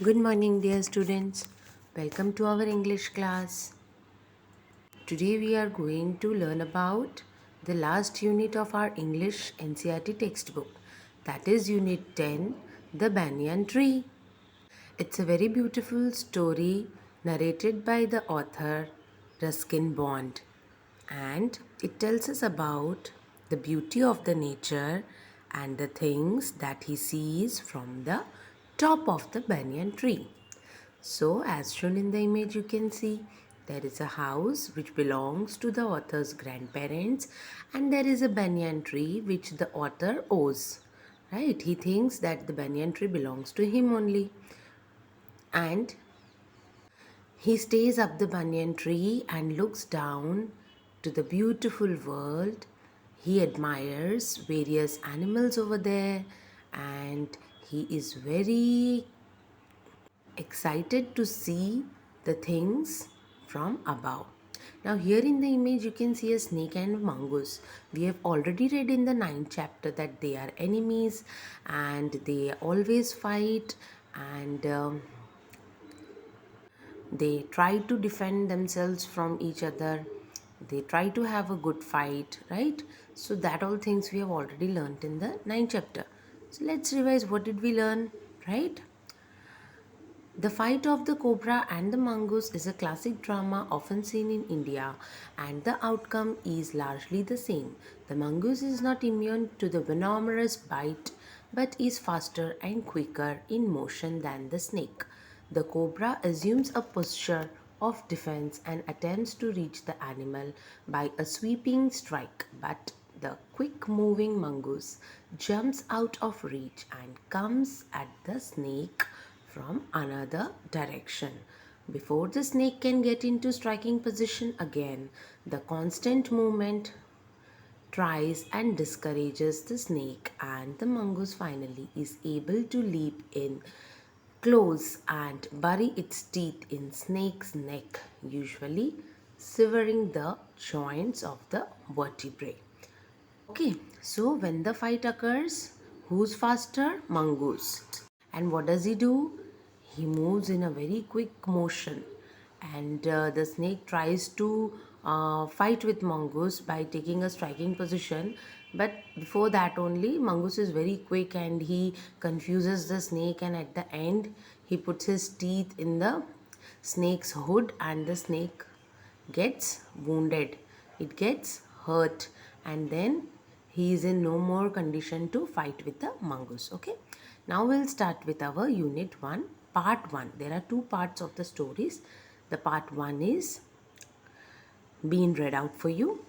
Good morning, dear students. Welcome to our English class. Today we are going to learn about the last unit of our English Ncert textbook. That is Unit 10, The Banyan Tree. It's a very beautiful story narrated by the author Ruskin Bond, and it tells us about the beauty of the nature and the things that he sees from the top of the banyan tree. So, as shown in the image, you can see there is a house which belongs to the author's grandparents, and there is a banyan tree which the author owes. Right? He thinks that the banyan tree belongs to him only, and he stays up the banyan tree and looks down to the beautiful world. He admires various animals over there, and he is very excited to see the things from above. Now, here in the image, you can see a snake and a mongoose. We have already read in the 9th chapter that they are enemies and they always fight, and they try to defend themselves from each other. They try to have a good fight, right? So, that all things we have already learnt in the 9th chapter. So, let's revise what did we learn, right? The Fight of the Cobra and the Mongoose is a classic drama often seen in India, and the outcome is largely the same. The mongoose is not immune to the venomous bite but is faster and quicker in motion than the snake. The cobra assumes a posture of defense and attempts to reach the animal by a sweeping strike, but the quick moving mongoose jumps out of reach and comes at the snake from another direction. Before the snake can get into striking position again, the constant movement tries and discourages the snake, and the mongoose finally is able to leap in close and bury its teeth in snake's neck, usually severing the joints of the vertebrae. Okay, so when the fight occurs, who's faster? Mongoose. And what does he do? He moves in a very quick motion, and the snake tries to fight with mongoose by taking a striking position. But before that only, mongoose is very quick and he confuses the snake, and at the end he puts his teeth in the snake's hood, and the snake gets wounded, it gets hurt, and then he is in no more condition to fight with the mongoose. Okay, now we'll start with our unit 1, part 1. There are two parts of the stories. The part 1 is being read out for you.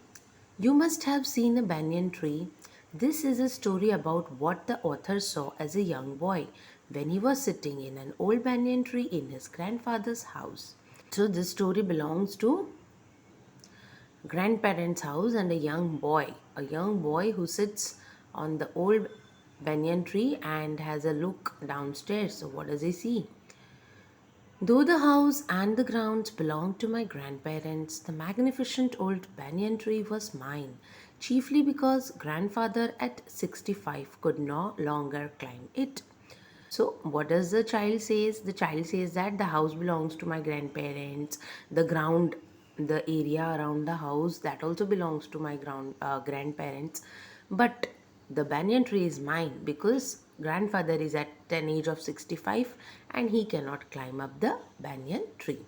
You must have seen a banyan tree. This is a story about what the author saw as a young boy when he was sitting in an old banyan tree in his grandfather's house. So this story belongs to grandparents' house and a young boy who sits on the old banyan tree and has a look downstairs. So what does he see? Though the house and the grounds belonged to my grandparents, the magnificent old banyan tree was mine, chiefly because grandfather at 65 could no longer climb it. So what does the child says? The child says that the house belongs to my grandparents, the ground, the area around the house, that also belongs to my grandparents, but the banyan tree is mine because grandfather is at an age of 65 and he cannot climb up the banyan tree.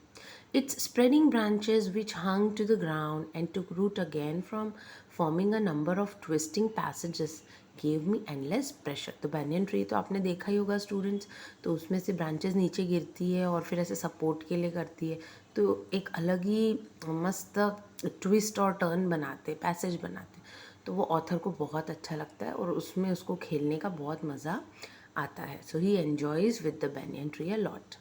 Its spreading branches, which hung to the ground and took root again from forming a number of twisting passages, gave me endless pressure. तो banyan tree तो आपने देखा ही होगा students, तो उसमें से branches नीचे गिरती है और फिर ऐसे सपोर्ट के लिए करती है, तो एक अलग ही मस्त ट्विस्ट और टर्न बनाते, पैसेज बनाते, तो वो ऑथर को बहुत अच्छा लगता है और उसमें उसको खेलने का बहुत मज़ा आता है. So he enjoys with the banyan tree a lot.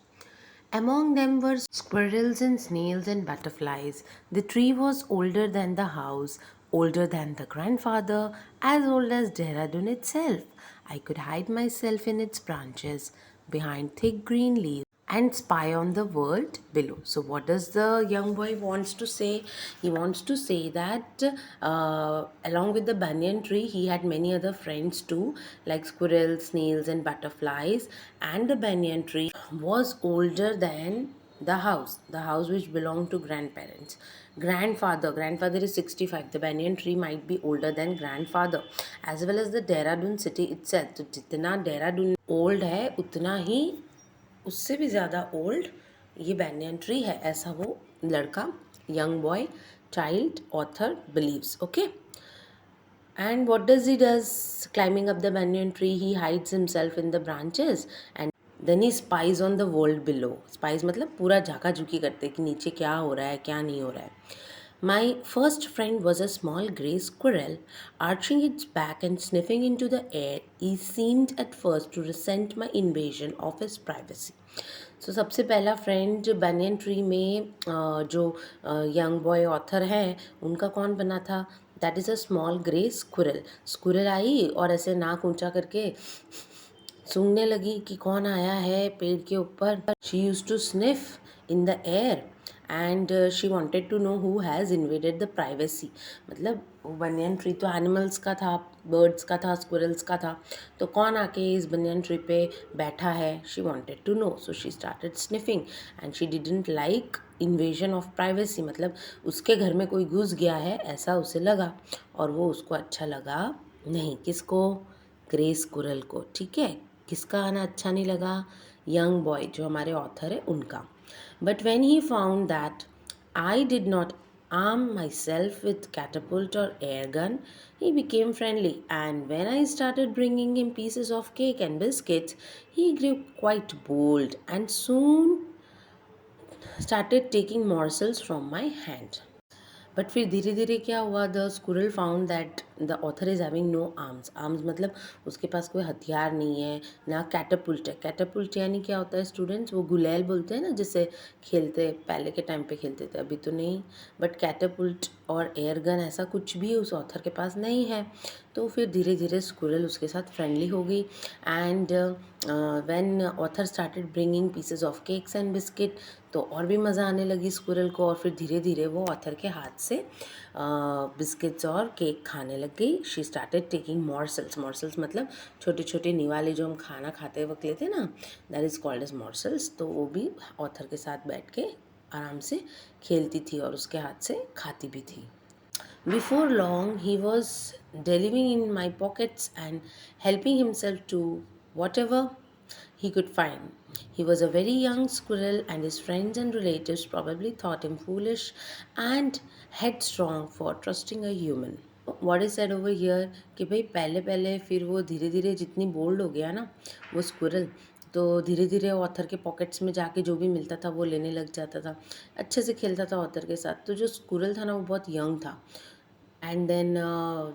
Among them were squirrels and snails and butterflies. The tree was older than the house, older than the grandfather, as old as Dehradun itself. I could hide myself in its branches, behind thick green leaves, and spy on the world below. So what does the young boy wants to say? He wants to say that along with the banyan tree, he had many other friends too, like squirrels, snails, and butterflies. And the banyan tree was older than the house which belonged to grandfather is 65. The banyan tree might be older than grandfather, as well as the Dehradun city itself. तो जितना Dehradun old है उतना ही उससे भी ज़्यादा old ये banyan tree है, ऐसा वो लड़का, young boy, child author believes. Okay. And what does he does? Climbing up the banyan tree, he hides himself in the branches and then he spies on the world below. Spies मतलब पूरा झाका झुकी करते कि नीचे क्या हो रहा है, क्या नहीं हो रहा है. My first friend was a small grey squirrel, arching its back and sniffing into the air. He seemed at first to resent my invasion of his privacy. So सबसे पहला फ्रेंड banyan ट्री में जो young boy author हैं उनका कौन बना था? That is a small grey squirrel. Squirrel आई और ऐसे नाक ऊंचा करके सूंघने लगी कि कौन आया है पेड़ के ऊपर. She use to sniff in the air and she wanted to know who has invaded the privacy. मतलब बनियन ट्री तो एनिमल्स का था, बर्ड्स का था, स्क्विरल्स का था, तो कौन आके इस बनियन ट्री पे बैठा है. She wanted to know, so she started sniffing and she didn't like invasion of privacy. मतलब उसके घर में कोई घुस गया है ऐसा उसे लगा और वो उसको अच्छा लगा नहीं. किसको? ग्रे स्क्विरल को. ठीक है. किसका आना अच्छा नहीं लगा? यंग बॉय जो हमारे ऑथर है उनका. But when he found that I did not arm myself with catapult or air gun, he became friendly. And when I started bringing him pieces of cake and biscuits, he grew quite bold and soon started taking morsels from my hand. But फिर धीरे धीरे क्या हुआ? The squirrel found that the author is having no arms. Arms मतलब उसके पास कोई हथियार नहीं है, ना कैटापुल्ट है. कैटापुल्ट यानी क्या होता है स्टूडेंट्स? वो गुलैल बोलते हैं ना, जिससे खेलते पहले के टाइम पे खेलते थे, अभी तो नहीं. बट कैटापुल्ट और एयर गन ऐसा कुछ भी उस ऑथर के पास नहीं है. तो फिर धीरे धीरे स्क्विरल उसके साथ फ्रेंडली हो गई. And when author started bringing pieces of cakes and biscuit, तो और भी मज़ा आने लगी स्क्विरल को. और फिर धीरे धीरे वो ऑथर के हाथ से बिस्किट्स और केक खाने लग गई. She started taking morsels. Morsels मतलब छोटे छोटे निवाले जो हम खाना खाते वक्त लेते ना, दैट इज़ कॉल्ड एज मॉर्सल्स. तो वो भी ऑथर के साथ बैठ के आराम से खेलती थी और उसके हाथ से खाती भी थी. Before long, he was delving in my pockets and helping himself to whatever he could find. He was a very young squirrel, and his friends and relatives probably thought him foolish and headstrong for trusting a human. What is said over here कि भाई पहले पहले फिर वो धीरे धीरे जितनी bold हो गया ना वो स्क्विरल, तो धीरे धीरे ऑथर के पॉकेट्स में जाके जो भी मिलता था वो लेने लग जाता था, अच्छे से खेलता था ऑथर के साथ. तो जो स्क्विरल था ना वो बहुत यंग था. एंड देन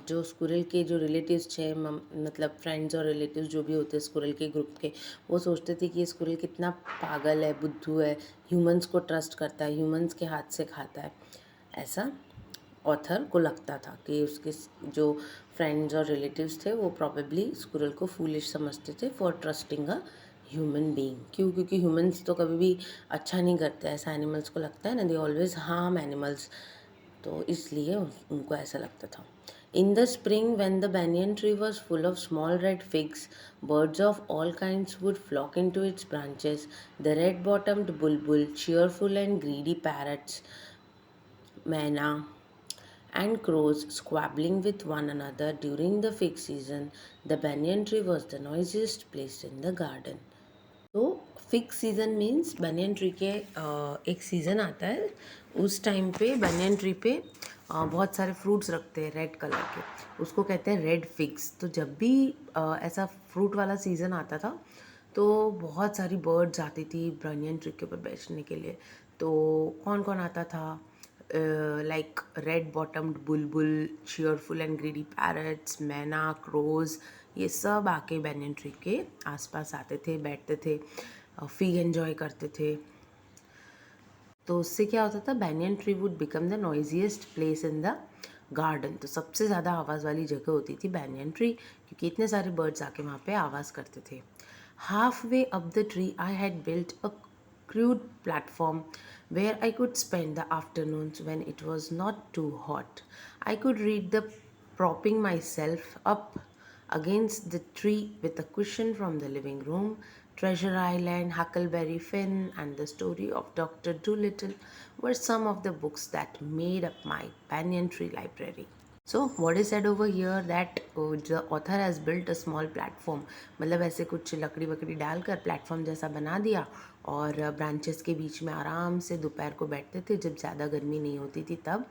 जो स्क्विरल के जो रिलेटिव्स थे, मतलब फ्रेंड्स और रिलेटिव्स जो भी होते हैं स्क्विरल के ग्रुप के, वो सोचते थे कि ये स्क्विरल कितना पागल है, बुद्धू है, ह्यूमंस को ट्रस्ट करता है, ह्यूमंस के हाथ से खाता है. ऐसा ऑथर को लगता था कि उसके जो फ्रेंड्स और रिलेटिव्स थे वो प्रॉबेबली स्क्विरल को फूलिश समझते थे for trusting a human being. क्यों? क्योंकि ह्यूमंस तो कभी भी अच्छा नहीं करते, ऐसा एनिमल्स को लगता है ना, दे ऑलवेज हार्म एनिमल्स. तो इसलिए उनको ऐसा लगता था. In the spring, when the banyan tree was full of small red figs, birds of all kinds would flock into its branches. The red-bottomed bulbul, cheerful and greedy parrots, मैना, and crows squabbling with one another during the fig season. The banyan tree was the noisiest place in the garden. तो fig season means banyan tree के एक season आता है, उस time पे banyan tree पे बहुत सारे फ्रूट्स रखते हैं रेड कलर के, उसको कहते हैं रेड फिग्स. तो जब भी ऐसा फ्रूट वाला सीज़न आता था तो बहुत सारी बर्ड्स आती थी बनियन ट्री के ऊपर बैठने के लिए. तो कौन कौन आता था? Like red बॉटम्ड Bulbul, cheerful and greedy parrots, मैना, क्रोज, ये सब आके बनियन ट्री के आसपास आते थे, बैठते थे, फिग एंजॉय करते थे. तो उससे क्या होता था? Banyan tree would become the noisiest place in the garden. तो सबसे ज़्यादा आवाज़ वाली जगह होती थी बनियन ट्री, क्योंकि इतने सारे बर्ड्स आके वहाँ पे आवाज़ करते थे. Half way up the tree I had built a crude platform where I could spend the afternoons when it was not too hot. I could read the propping myself up against the tree with a cushion from the living room. Treasure Island, Huckleberry Finn, and the story of Dr. Dolittle were some of the books that made up my banyan tree library. So what is said over here that the author has built a small platform, मतलब ऐसे कुछ लकड़ी वकड़ी डालकर platform जैसा बना दिया और branches के बीच में आराम से दोपहर को बैठते थे जब ज़्यादा गर्मी नहीं होती थी तब,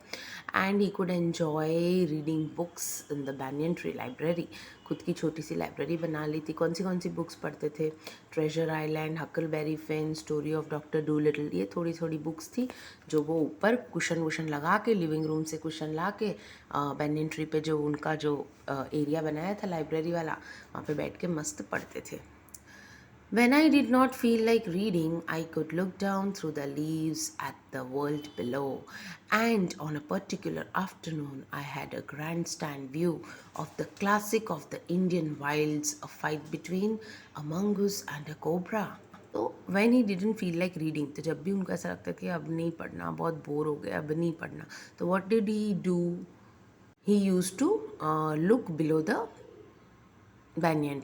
and he could enjoy reading books in the banyan tree library. खुद की छोटी सी लाइब्रेरी बना ली थी. कौन सी बुक्स पढ़ते थे? Treasure island, Huckleberry Finn, story of doctor do little, ये थोड़ी थोड़ी बुक्स थी जो वो ऊपर कुशन वुशन लगा के, लिविंग रूम से कुशन ला के बैनियन ट्री पे जो उनका जो एरिया बनाया था लाइब्रेरी वाला, वहाँ पे बैठ के मस्त पढ़ते थे. When I did not feel like reading, I could look down through the leaves at the world below. And on a particular afternoon, I had a grandstand view of the classic of the Indian wilds, a fight between a mongoose and a cobra. तो when he didn't feel like reading, तो जब भी उनको ऐसा लगता कि अब नहीं पढ़ना, बहुत बोर हो गया, अब नहीं पढ़ना, तो what did he do? He used to look below the banyan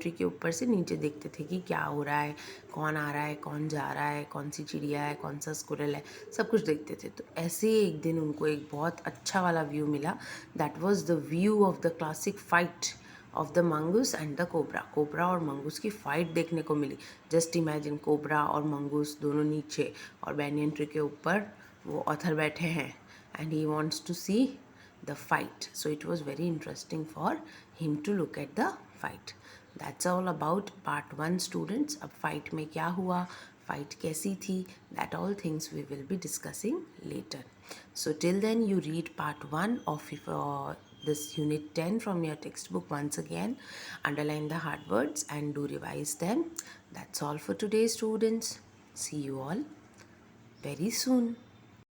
tree के ऊपर से नीचे देखते थे कि क्या हो रहा है, कौन आ रहा है, कौन जा रहा है, कौन सी चिड़िया है, कौन सा स्कुरल है, सब कुछ देखते थे. तो ऐसे ही एक दिन उनको एक बहुत अच्छा वाला व्यू मिला. That was the view of the classic fight of the mongoose and the cobra. Cobra और मंगूस की फाइट देखने को मिली. जस्ट इमेजिन, कोबरा और मंगूस दोनों नीचे और banyan ट्री के ऊपर वो ऑथर बैठे हैं and he wants to see the fight. So it was very interesting for him to look at the fight. That's all about part 1 students. अब fight में क्या हुआ, fight कैसी थी, that all things we will be discussing later. So till then you read part 1 of this unit 10 from your textbook once again, underline the hard words and do revise them. That's all for today students. See you all very soon.